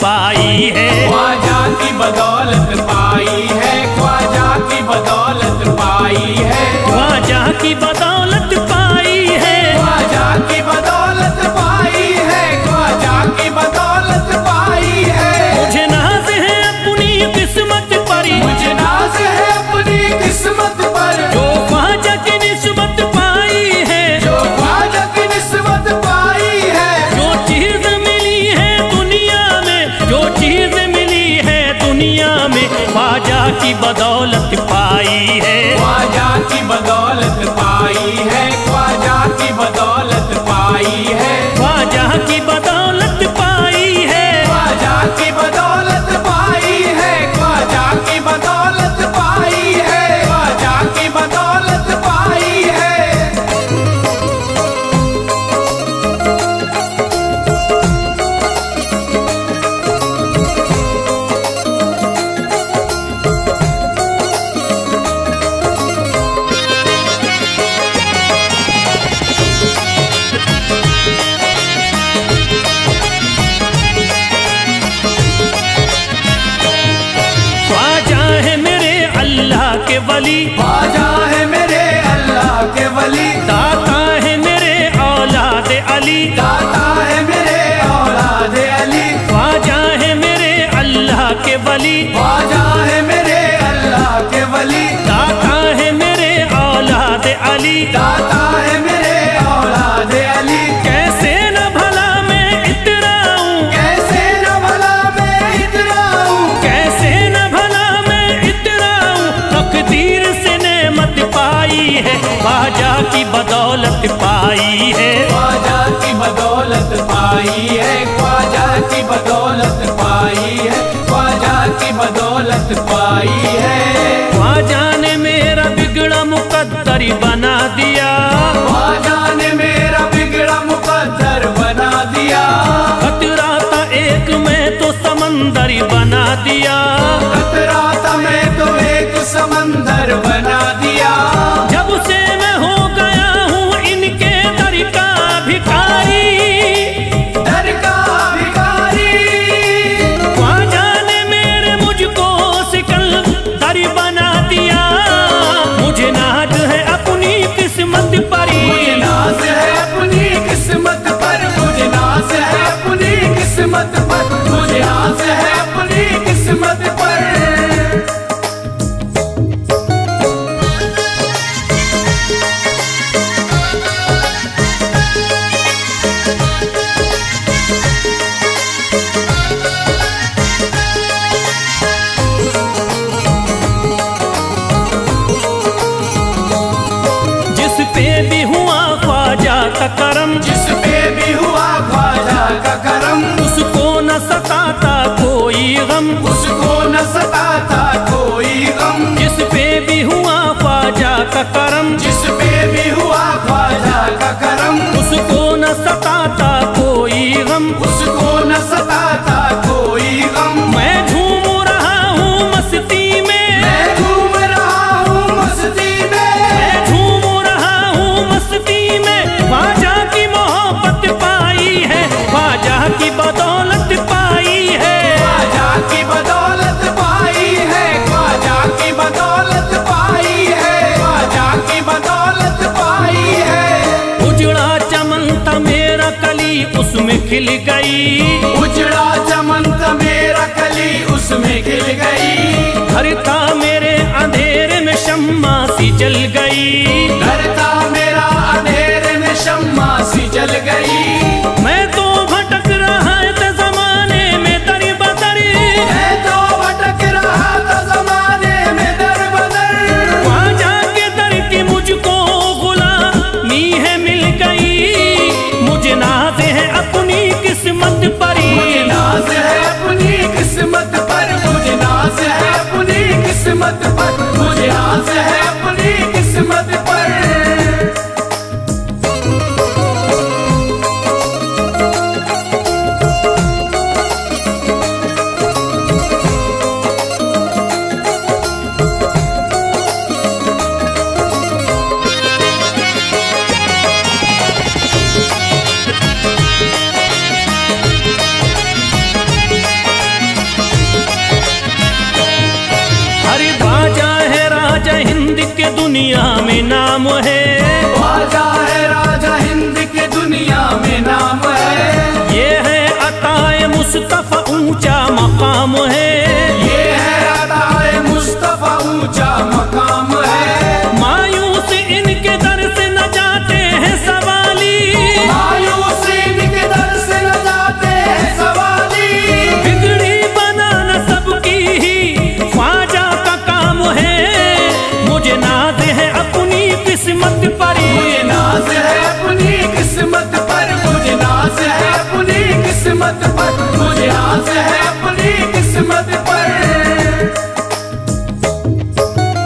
पाई है। ख्वाजा की बदौलत पाई है, ख्वाजा की बदौलत पाई है, ख्वाजा की बदौलत पाई है, ख्वाजा की बदौलत पाई है, ख्वाजा की बदौलत पाई है। मुझे नाज है अपनी किस्मत पर, मुझे नाज है अपनी किस्मत पर, जो ख्वाजा की निस्बत पाई है, जो ख्वाजा की निस्बत पाई है। जो चीज मिली है दुनिया में, जो चीज मिली है दुनिया में, ख्वाजा की बदौलत पाई है। ख्वाजा की बदौलत पाई है, ख्वाजा की बदौलत पाई है, ख्वाजा की बदौलत पाई है, ख्वाजा की बदौलत पाई है, ख्वाजा की बदौलत पाई है, ख्वाजा की बदौलत पाई है। ख्वाजा है मेरे अल्लाह के वली, ख्वाजा है मेरे अल्लाह के वली, दाता है मेरे औलाद अली, दाता है मेरे औलाद अली, ख्वाजा है मेरे अल्लाह के वली, ख्वाजा है मेरे अल्लाह के वली, दाता है मेरे औलाद अली। दाता है मेरे औलाद अली। कैसे न भला मैं इतराऊं, कैसे न भला मैं इतराऊं, कैसे न भला मैं इतराऊं, तकदीर से नेमत पाई है, ख्वाजा की बदौलत पाई है। ख्वाजा की बदौलत पाई है, ख्वाजा की बदौलत पाई है, ख्वाजा की बदौलत पाई है। ख्वाजा ने मेरा बिगड़ा मुकद्दर बना दिया, ख्वाजा ने मेरा बिगड़ा मुकद्दर बना दिया, खतरा था एक मैं तो समंदर बना दिया, खतरा था मैं तो एक समंदर बना दिया। जब से मैं हो गया हूँ इनके दर का भिखारी, दर का भिखारी, ख्वाजा ने मेरे मुझको सिकंदर बना दिया। मुझे नाज है अपनी किस्मत पर, मुझे नाज है अपनी किस्मत पर, मुझे नाज है अपनी किस्मत पर, मुझे नाज है अपनी किस्मत पर। जिस पे भी हुआ ख्वाजा का करम, जिस पे भी हुआ ख्वाजा का करम, उसको न सताता कोई गम, उसको न सताता कोई गम। जिस पे भी हुआ ख्वाजा का करम, जिस पे भी हुआ ख्वाजा का करम, उसको न सताता कोई गम। उसको न सताता कोई गम। मैं झूम रहा हूँ मस्ती में, मैं घूम रहा हूँ मस्ती में, मैं झूम रहा हूँ मस्ती में, ख्वाजा की मोहब्बत पाई है, ख्वाजा की बदौलत पाई है। ख्वाजा की बदौलत पाई है, ख्वाजा की बदौलत पाई है, ख्वाजा की बदौलत पाई है। उजड़ा चमन था मेरा कली उसमें खिल गई, उजड़ा चमन था मेरा कली उसमें खिल गई, घर था मेरे अंधेरे में शम्मा सी जल गई, घर था मेरा अंधेरे में शम्मा सी जल गई। मैं तो भटक रहा था जमाने में दर बदर, मैं तो भटक रहा था जमाने में दर बदर, ख्वाजा के दर की मुझको गुलामी है मिल गई। मुझे नाज है अपनी किस्मत पर, मुझे नाज है अपनी किस्मत पर, मुझे नाज है अपनी किस्मत पर, मुझे नाज है अपनी किस्मत दुनिया में नाम है। ख्वाजा है राजा हिंद के दुनिया में नाम है। ये है अताए मुस्तफा ऊंचा मकाम है। ये है अताए मुस्तफा ऊंचा मकाम है। मायूस इनके दर से न जाते हैं सवाली। मायूस इनके दर से न जाते हैं सवाली। बिगड़ी बनाना सबकी ही ख्वाजा का काम है। मुझे नाज है अपनी किस्मत पर। मुझे नाज है अपनी किस्मत पर। मुझे नाज है अपनी किस्मत पर। मुझे नाज है अपनी किस्मत पर।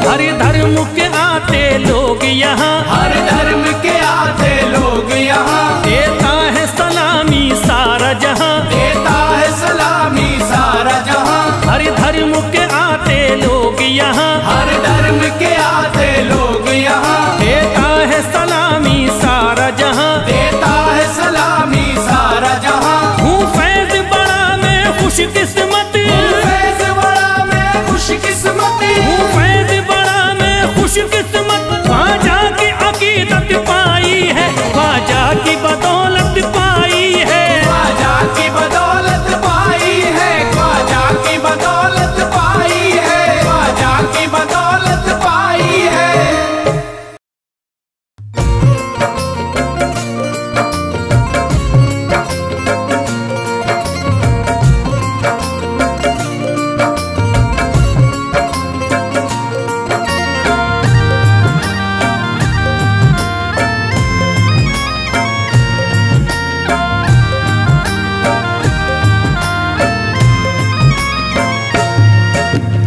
हर धर्म के आते लोग यहाँ। हर धर्म के आते लोग यहाँ। देता है सलामी सारा जहाँ। देता है सलामी सारा जहाँ। हर धर्म के आते लोग यहाँ। हर धर्म के आते लोग यहाँ। देता है सलामी सारा जहाँ। देता है सलामी सारा जहाँ। हूँ फैज बड़ा मैं खुशकिस्मत। फैज बड़ा मैं खुशकिस्मत। हूँ फैज बड़ा मैं खुशकिस्मत। ख्वाजा की अकीदत पाई है। ख्वाजा की बदौलत पाई है। ख्वाजा की बदौलत पाई है। ख्वाजा की बदौलत पाई है। ख्वाजा की बदौलत पाई है।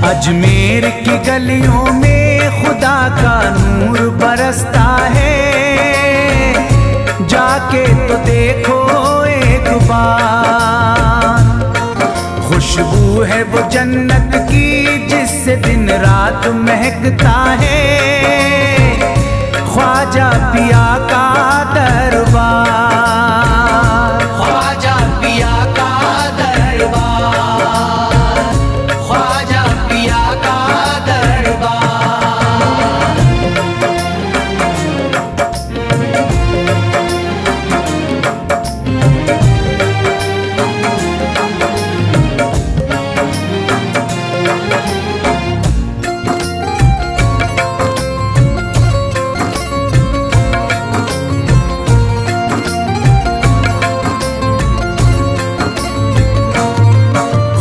अजमेर की गलियों में खुदा का नूर बरसता है। जाके तो देखो एक बार। खुशबू है वो जन्नत की जिससे दिन रात महकता है। ख्वाजा पिया का दरबार। ख्वाजा पिया का दरबार। ख्वाजा पिया का दरबार।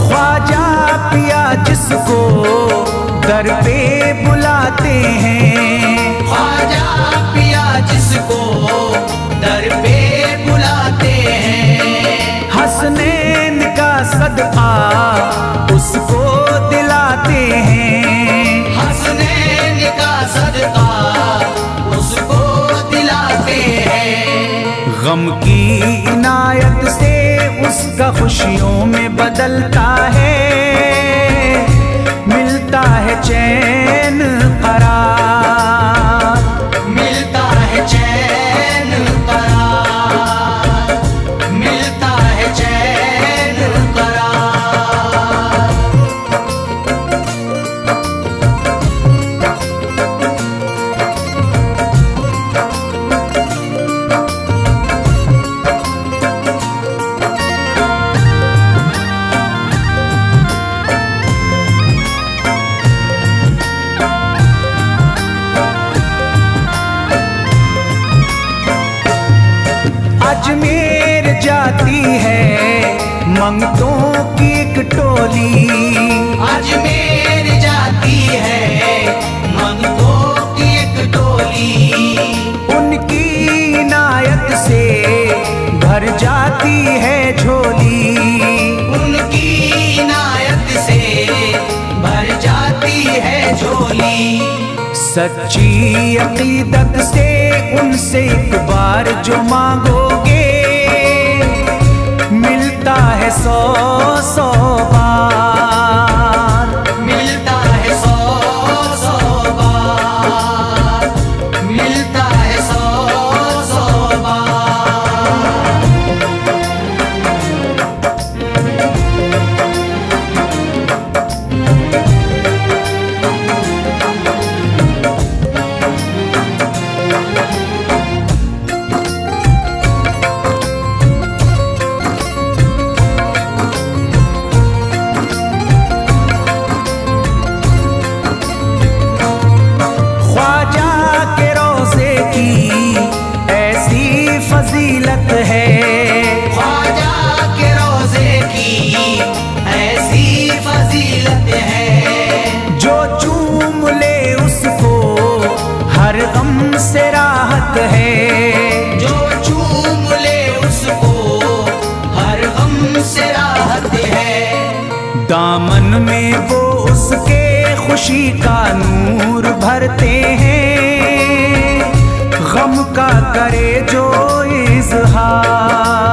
ख्वाजा पिया जिसको दर पे बुलाते हैं। ख्वाजा पिया जिसको दर पे बुलाते हैं। हसनैन का सदका उसको दिलाते हैं। हसनैन का सदका उसको दिलाते हैं। गम की इनायत से उसका खुशियों में बदलता है। मिलता है चैन करार। मिलता है चैन करार। मिलता है चैन करार। अजमेर जाती है मंगतों की एक टोली। अजमेर जाती है मंगतों की एक टोली। उनकी इनायत से भर जाती है झोली। उनकी इनायत से भर जाती है झोली। सच्ची अकीदत से उनसे एक बार जो मांगोगे मिलता है 100 बार। मिलता है 100 बार। मिलता है 100 बार। दामन में वो उसके खुशी का नूर भरते हैं, गम का करे जो इजहार,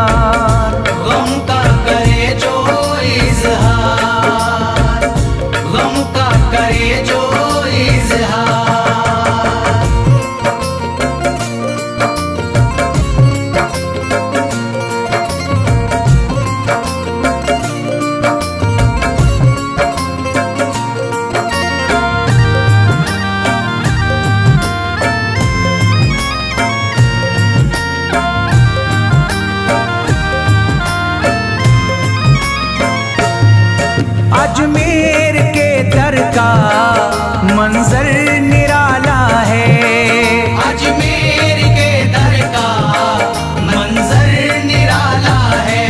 गम का करे जो इजहार, गम का करे जो इजहार। अजमेर के दर का मंजर निराला है, अजमेर के दर का मंजर निराला है।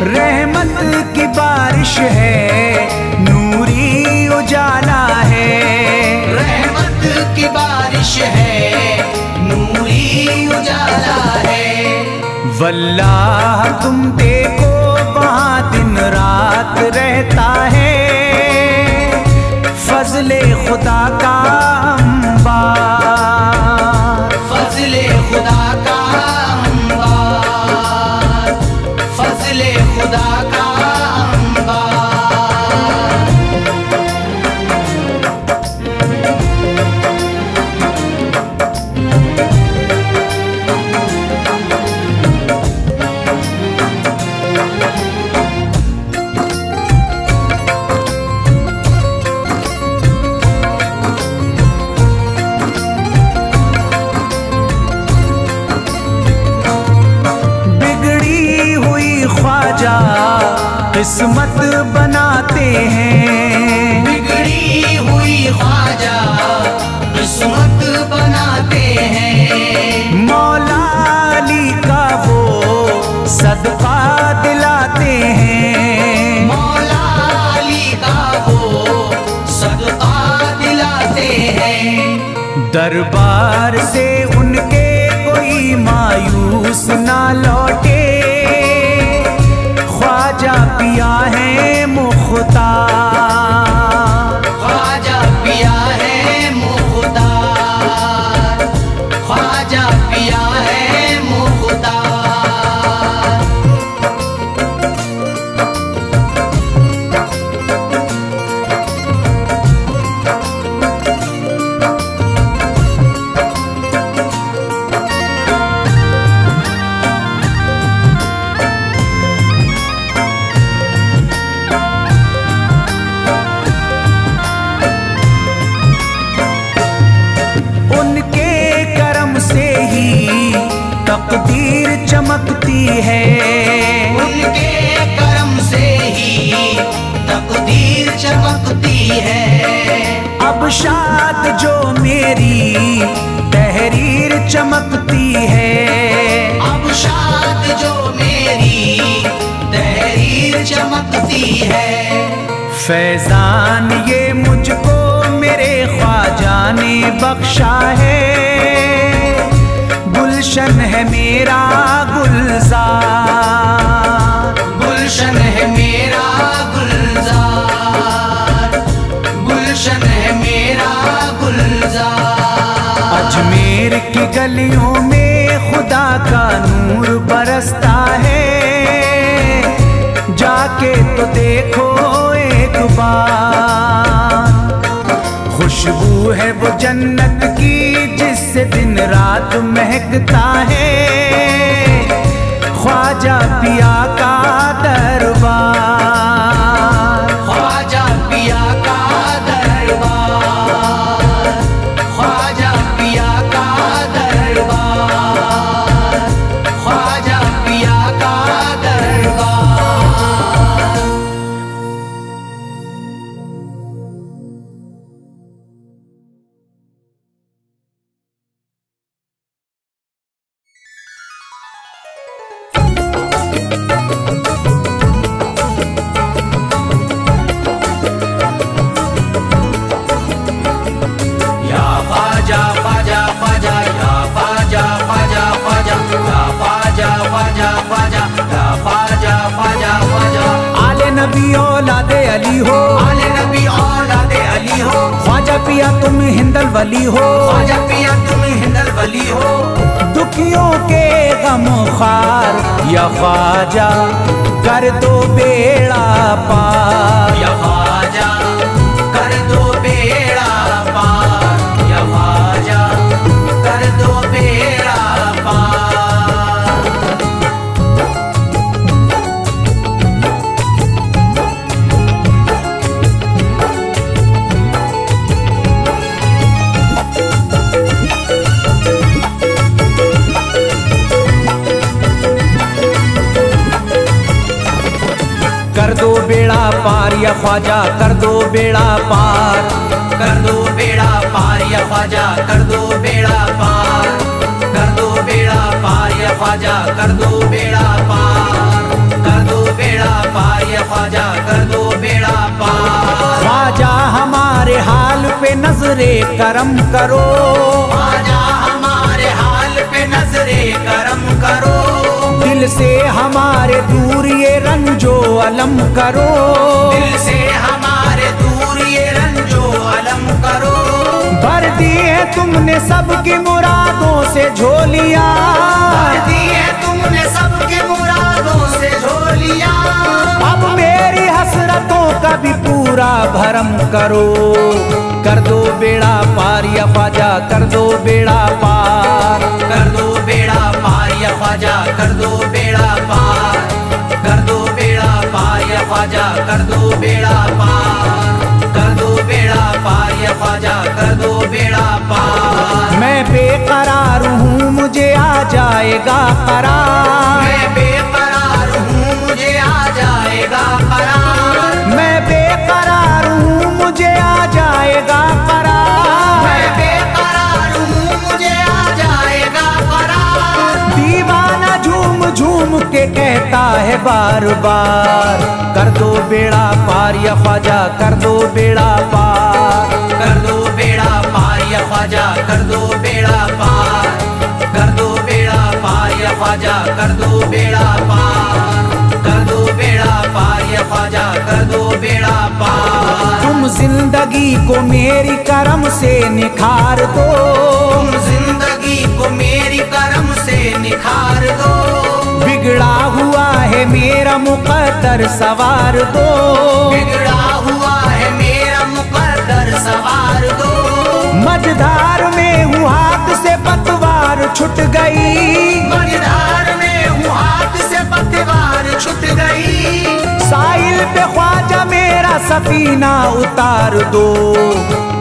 रहमत की बारिश है, नूरी उजाला है, रहमत की बारिश है, नूरी उजाला है। वल्लाह तुम देखो वहाँ दिन रात रहता है, फजले खुदा का अंबार, फजले खुदा का अंबार, फजले खुदा का अंबार। ख्वाजा किस्मत बनाते हैं, बिगड़ी हुई ख्वाजा किस्मत बनाते हैं। मौला अली का वो सदका दिलाते हैं, मौला अली का वो सदका दिलाते हैं। दरबार से उनके कोई मायूस ना लौटे, ख्वाजा पिया है मुख्तार, ख्वाजा पिया है मुख्तार, ख्वाजा पिया है मुख्तार। तकदीर चमकती है, उनके करम से ही तकदीर चमकती है। अब शाद जो मेरी तहरीर चमकती है, अब शाद जो मेरी तहरीर चमकती है। फैजान ये मुझको मेरे ख्वाजा ने बख्शा है, गुलशन है मेरा गुलजार, गुलशन है मेरा गुलजार, गुलशन है मेरा गुलजार। अजमेर की गलियों में खुदा का नूर बरसता है, जाके तो देखो एक बार। खुशबू है वो जन्नत की जिससे दिन रात महकता है, ख्वाजा पिया का दरबार, ख्वाजा पिया का दरबार, ख्वाजा पिया का दरबार, ख्वाजा पिया का दरबार। औलादे अली हो, आले नबी औलादे अली हो, ख्वाजा पिया तुम हिंदल वली हो, ख्वाजा पिया तुम हिंदल वली हो। दुखियों के गम खार या ख्वाजा कर दो बेड़ा पार, या ख्वाजा कर दो बेड़ा पार, या ख्वाजा कर दो बेड़ा पार। कर दो बेड़ा पार या ख्वाजा कर दो बेड़ा पार, कर दो बेड़ा पार या ख्वाजा कर दो बेड़ा पार, कर दो बेड़ा पार या ख्वाजा कर दो बेड़ा पार, कर दो बेड़ा पार या ख्वाजा कर दो बेड़ा पार। ख्वाजा हमारे हाल पे नजरे करम करो, ख्वाजा हमारे हाल पे नजरे करम करो, दिल से हमारे दूर ये रंजो अलम करो, दिल से हमारे दूर ये रंजो अलम करो। भर दी है तुमने सबकी मुरादों से झोलियां, भर दी है तुमने सबके मुरादों से झोलियां, अब मेरी हसरतों का भी पूरा भरम करो। कर दो बेड़ा पार या ख्वाजा कर दो बेड़ा पार, कर दो बेड़ा पार या ख्वाजा कर दो बेड़ा पार, कर दो बेड़ा पार या ख्वाजा कर दो बेड़ा पार, कर दो बेड़ा पार या ख्वाजा कर दो बेड़ा पार। मैं बेकरार हूँ मुझे आ जाएगा करार, मैं बेकरार हूँ मुझे आ जाएगा करार, मैं बेकरार हूँ मुझे आ जाएगा करार, मैं बेकरार हूँ मुझे आ जाएगा करार। दीवाना झूम झूम के कहता है बार बार, कर दो बेड़ा पार या ख्वाजा कर दो बेड़ा पार, कर दो बेड़ा पार या ख्वाजा कर दो बेड़ा पार, कर दो बेड़ा पार या ख्वाजा कर दो बेड़ा पार, कर दो बेड़ा पार या ख्वाजा कर दो बेड़ा पार। तुम जिंदगी को मेरी करम से निखार दो, तुम जिंदगी को मेरी करम से निखार दो, बिगड़ा हुआ है मेरा मुकद्दर सवार दो, बिगड़ा हुआ है मेरा मुकद्दर सवार दो। मझधार में हूँ हाथ से पतवार छूट गई, मझधार में हूँ हाथ से पतवार छूट गई, साहिल पे ख्वाजा मेरा सफीना उतार दो।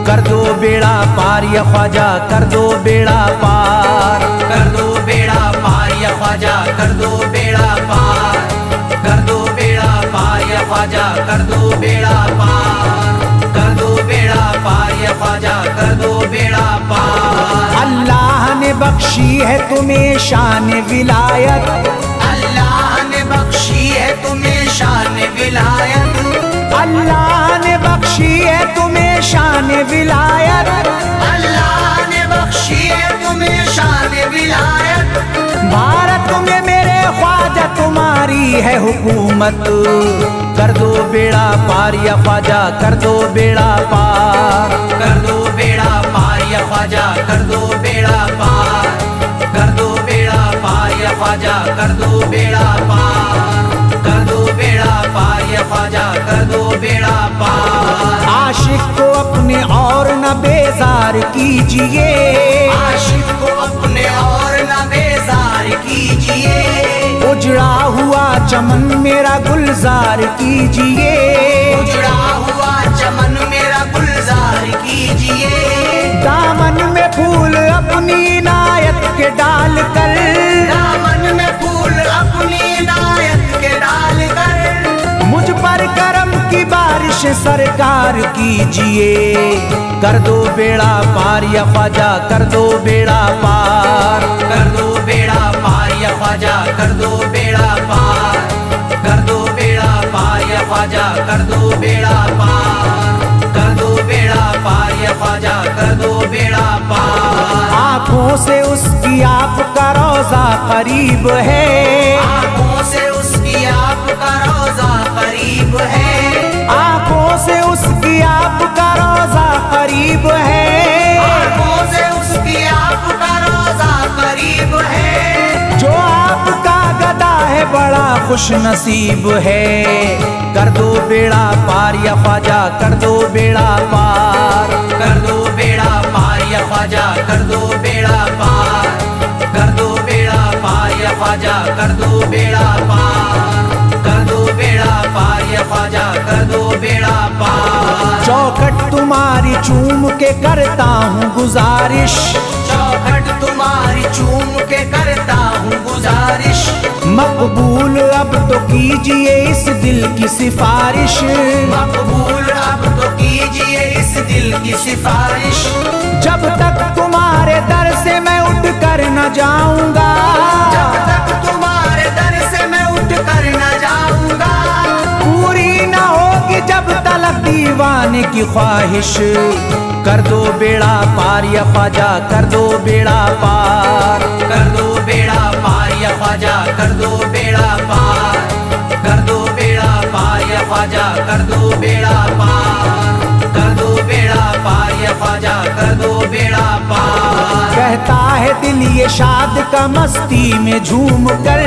कर दो बेड़ा पार या ख्वाजा कर दो बेड़ा पार, कर दो बेड़ा पार या ख्वाजा कर दो बेड़ा पार, कर दो बेड़ा पार या ख्वाजा कर दो बेड़ा पार, कर दो बेड़ा पार या ख्वाजा कर दो बेड़ा पार। अल्लाह ने बख्शी है तुम्हें शान विलायत, अल्लाह ने बख्शी है तुम्हें शान विलायत, अल्लाह ने बख्शी है तुम्हें शान विलायत, अल्लाह ने बख्शी है तुम्हें शान विलायत। भारत में मेरे ख्वाजा तुम्हारी है हुकूमत, कर दो बेड़ा पार या ख्वाजा कर दो बेड़ा पार, कर दो बेड़ा पार या ख्वाजा कर दो बेड़ा पार, कर दो बेड़ा पार या ख्वाजा कर दो बेड़ा पार, कर दो बेड़ा पार या ख्वाजा कर दो बेड़ा पार। आशिक को अपने और न बेजार कीजिए, आशिक को अपने और न बेजार कीजिए, उजड़ा हुआ चमन मेरा गुलजार कीजिए, उजड़ा हुआ चमन मेरा गुलजार कीजिए, दामन में फूल अपनी इनायत के डाल कर, दामन में फूल अपनी इनायत के डाल कर, मुझ पर करम की बारिश सरकार कीजिए। कर दो बेड़ा पार या ख्वाजा कर दो बेड़ा पार, कर दो बेड़ा पार या ख्वाजा कर दो बेड़ा पार, कर दो बेड़ा पार या ख्वाजा कर दो बेड़ा पार, कर दो बेड़ा पार या ख्वाजा कर दो बेड़ा पार। आँखों से उसकी आपका रोजा करीब है, आँखों से उसकी आपका रोजा करीब है, बड़ा खुश नसीब है। कर दो बेड़ा पार या ख्वाजा, कर दो बेड़ा पार। कर दो बेड़ा पार या ख्वाजा, कर दो बेड़ा पार। कर दो बेड़ा पार या ख्वाजा, कर दो बेड़ा पार। कर दो बेड़ा पार या ख्वाजा, कर दो बेड़ा पार। चौखट तुम्हारी चूम के करता हूँ गुजारिश, चौखट तुम्हारी चूम के करता हूँ गुजारिश। मकबूल अब तो कीजिए इस दिल की सिफारिश, मकबूल अब तो कीजिए इस दिल की सिफारिश। जब तक तुम्हारे दर से मैं उठ कर न जाऊंगा, जब तक तुम्हारे दर से मैं उठ कर न जाऊंगा, पूरी न होगी जब तलक दीवाने की ख्वाहिश। कर दो बेड़ा पार या ख्वाजा, कर दो बेड़ा पार। कर दो बेड़ा पार या ख्वाजा, कर दो बेड़ा पार। कर दो बेड़ा पार या ख्वाजा, कर दो बेड़ा पार। कर दो बेड़ा पार या ख्वाजा, कर दो बेड़ा पार। कहता है दिल ये शाद का मस्ती में झूम कर,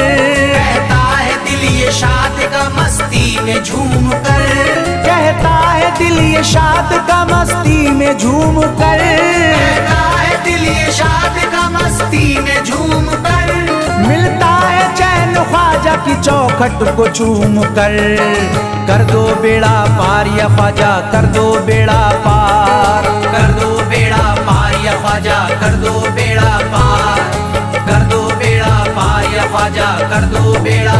कहता है दिल ये शाद का मस्ती में झूम कर। कहता है दिल ये शाद का मस्ती में झूम कर। कहता है दिल ये शाद का मस्ती में झूम कर। मिलता है चैन ख्वाजा की चौखट को चूम कर। कर दो बेड़ा पार या ख्वाजा, कर दो बेड़ा पार। कर दो बेड़ा पार या ख्वाजा, कर दो बेड़ा पार। कर दो बेड़ा पार या ख्वाजा, कर दो बेड़ा